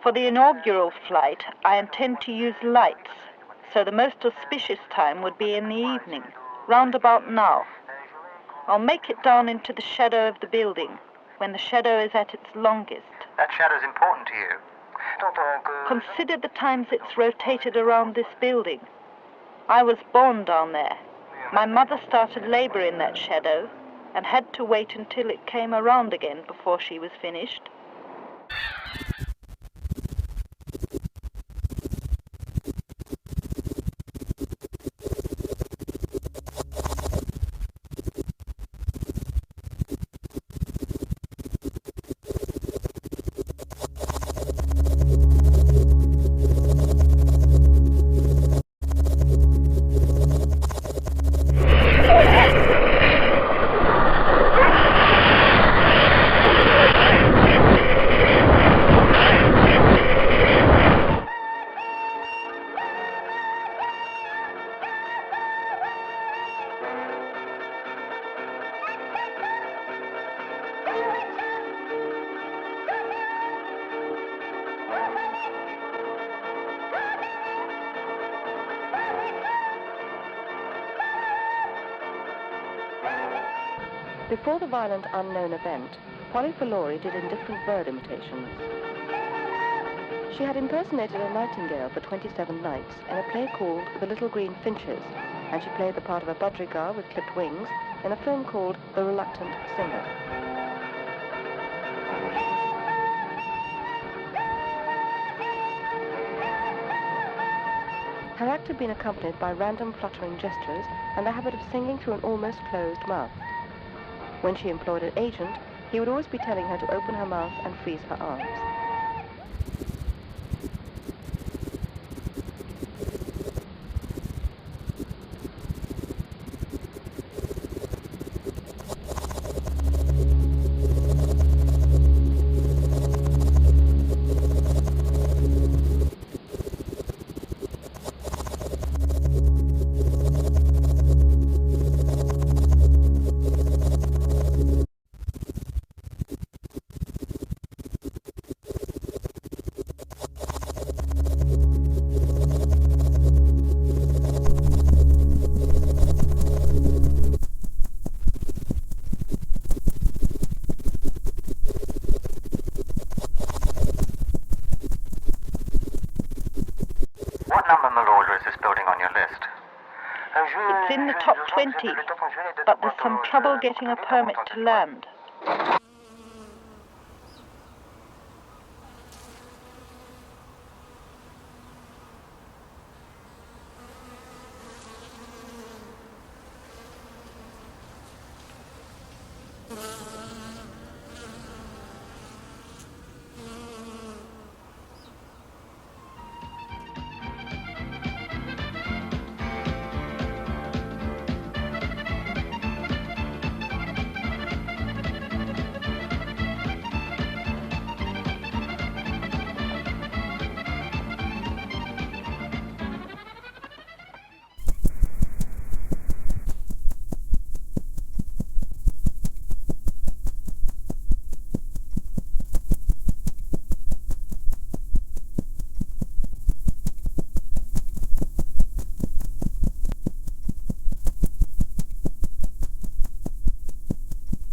For the inaugural flight, I intend to use lights, so the most auspicious time would be in the evening, round about now. I'll make it down into the shadow of the building, when the shadow is at its longest. That shadow's important to you. Consider the times it's rotated around this building. I was born down there. My mother started labor in that shadow and had to wait until it came around again before she was finished. Before the violent unknown event, Polly Filori did indifferent bird imitations. She had impersonated a nightingale for 27 nights in a play called The Little Green Finches, and she played the part of a budgerigar with clipped wings in a film called The Reluctant Singer. Her act had been accompanied by random fluttering gestures and the habit of singing through an almost closed mouth. When she employed an agent, he would always be telling her to open her mouth and freeze her arms. What number, Malordra, is this building on your list? It's in the top 20, but there's some trouble getting a permit to land.